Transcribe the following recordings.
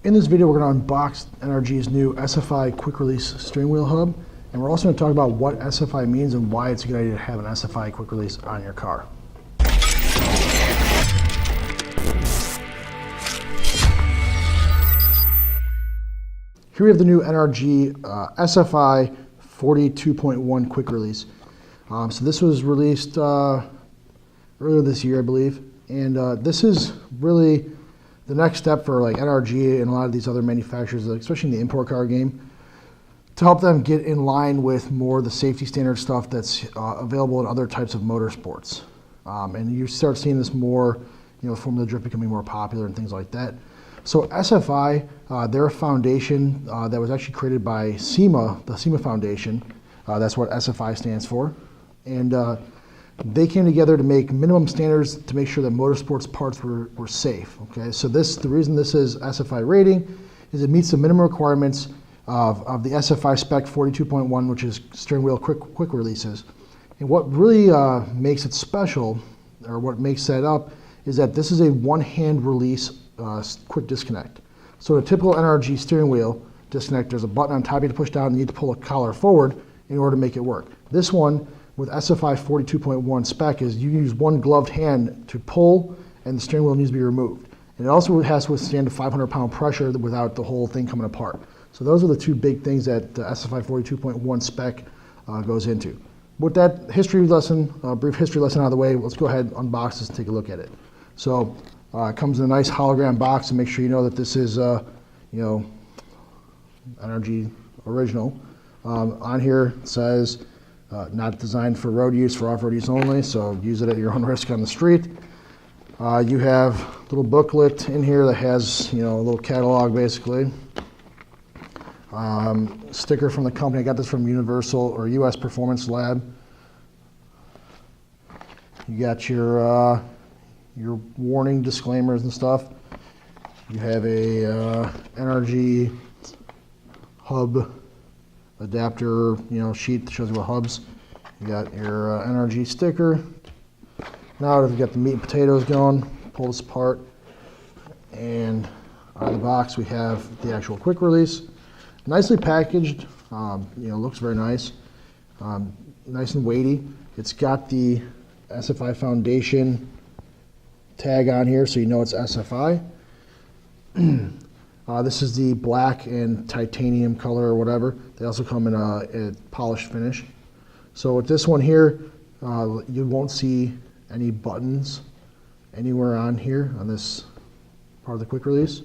In this video, we're going to unbox NRG's new SFI Quick Release steering wheel hub, and we're also going to talk about what SFI means and why it's a good idea to have an SFI Quick Release on your car. Here we have the new NRG SFI 42.1 Quick Release. So this was released earlier this year, I believe, and this is really the next step for like NRG and a lot of these other manufacturers, especially in the import car game, to help them get in line with more of the safety standard stuff that's available in other types of motorsports. And you start seeing this more, Formula Drift becoming more popular and things like that. So SFI, they're a foundation that was actually created by SEMA, the SEMA Foundation. That's what SFI stands for. And they came together to make minimum standards to make sure that motorsports parts were safe. Okay, so the reason this is SFI Rating is it meets the minimum requirements of the SFI spec 42.1, which is steering wheel quick releases. And what really makes it special, or what makes that up, is that this is a one-hand release quick disconnect. So in a typical NRG steering wheel disconnect, there's a button on top you to push down and you need to pull a collar forward in order to make it work. This one, with SFI 42.1 spec, is you use one gloved hand to pull and the steering wheel needs to be removed. And it also has to withstand a 500-pound pressure without the whole thing coming apart. So those are the two big things that the SFI 42.1 spec goes into. With that brief history lesson out of the way, let's go ahead and unbox this and take a look at it. So it comes in a nice hologram box, and make sure you know that this is NRG original. On here it says not designed for road use, for off-road use only, so use it at your own risk on the street. You have a little booklet in here that has, a little catalog basically. Sticker from the company. I got this from Universal or US Performance Lab. You got your warning disclaimers and stuff. You have a NRG hub adapter, sheet that shows you what hubs. You got your NRG sticker. Now that we've got the meat and potatoes going, pull this apart, and out of the box we have the actual quick release. Nicely packaged, looks very nice. Nice and weighty. It's got the SFI Foundation tag on here, so you know it's SFI. This is the black and titanium color or whatever. They also come in a polished finish. So with this one here, you won't see any buttons anywhere on here on this part of the quick release.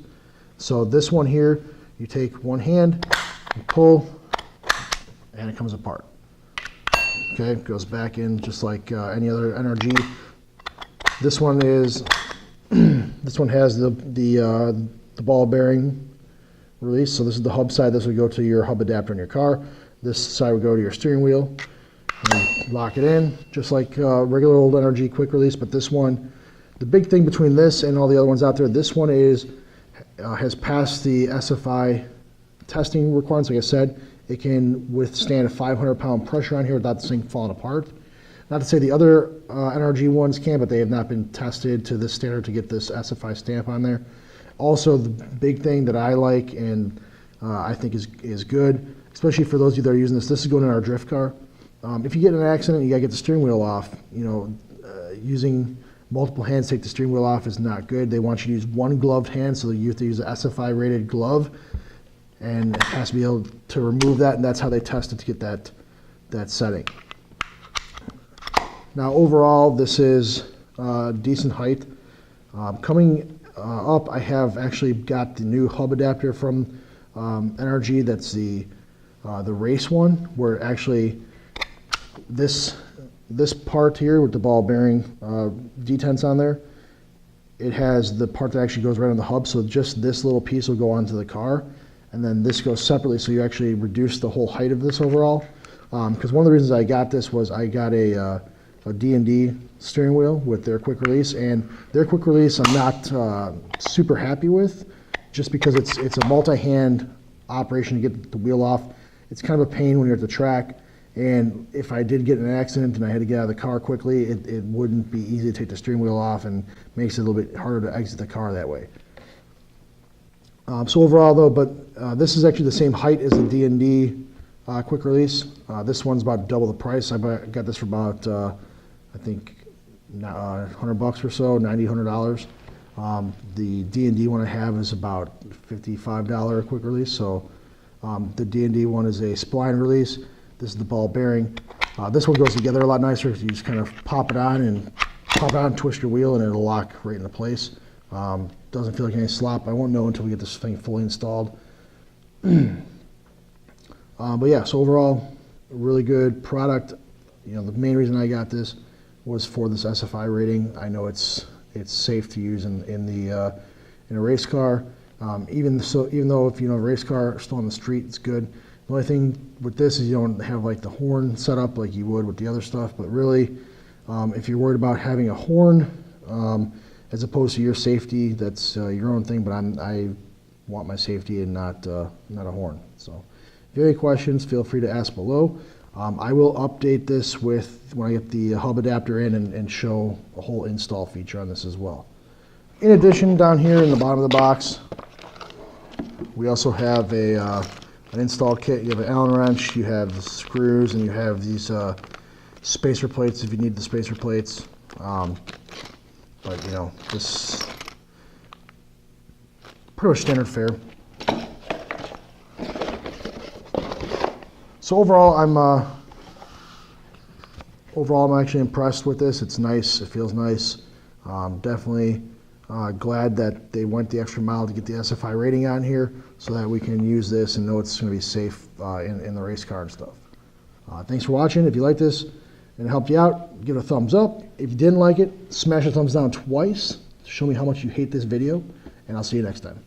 So this one here, you take one hand, you pull, and it comes apart. Okay, it goes back in just like any other NRG. This one is this one has the ball bearing release. So this is the hub side. This would go to your hub adapter in your car. This side would go to your steering wheel. And lock it in, just like regular old NRG quick release. But this one, the big thing between this and all the other ones out there, this one has passed the SFI testing requirements. Like I said, it can withstand a 500-pound pressure on here without the thing falling apart. Not to say the other NRG ones can, but they have not been tested to this standard to get this SFI stamp on there. Also, the big thing that I like and I think is good, especially for those of you that are using this is going in our drift car. If you get in an accident and you got to get the steering wheel off, using multiple hands to take the steering wheel off is not good. They want you to use one gloved hand, so you have to use an SFI rated glove, and it has to be able to remove that, and that's how they test it to get that setting. Now overall, this is decent height. Coming up, I have actually got the new hub adapter from NRG. That's the race one, where actually this part here with the ball bearing detents on there, it has the part that actually goes right on the hub, so just this little piece will go onto the car, and then this goes separately, so you actually reduce the whole height of this overall. Because one of the reasons I got this was I got a D&D steering wheel with their quick release, and their quick release I'm not super happy with, just because it's a multi-hand operation to get the wheel off. It's kind of a pain when you're at the track. And if I did get in an accident and I had to get out of the car quickly, it wouldn't be easy to take the steering wheel off, and makes it a little bit harder to exit the car that way. So overall though, but this is actually the same height as the D&D Quick Release. This one's about double the price. I got this for about, I think, $100 or so, $90, $100. The D&D one I have is about $55 Quick Release. So the D&D one is a spline release. This is the ball bearing. This one goes together a lot nicer because you just kind of pop it on, twist your wheel, and it'll lock right into place. Doesn't feel like any slop. I won't know until we get this thing fully installed. But yeah, so overall, a really good product. You know, the main reason I got this was for this SFI rating. I know it's safe to use in a race car. Even though if you know a race car still on the street, it's good. The only thing with this is you don't have like the horn set up like you would with the other stuff. But really, if you're worried about having a horn as opposed to your safety, that's your own thing. But I want my safety and not a horn. So if you have any questions, feel free to ask below. I will update this when I get the hub adapter in and show a whole install feature on this as well. In addition, down here in the bottom of the box, we also have an install kit. You have an Allen wrench, you have the screws, and you have these spacer plates if you need the spacer plates. But you know, this pretty much standard fare. So overall, I'm actually impressed with this. It's nice. It feels nice. Definitely glad that they went the extra mile to get the SFI rating on here so that we can use this and know it's going to be safe in the race car and stuff. Thanks for watching. If you like this and it helped you out, give it a thumbs up. If you didn't like it, smash the thumbs down twice to show me how much you hate this video, and I'll see you next time.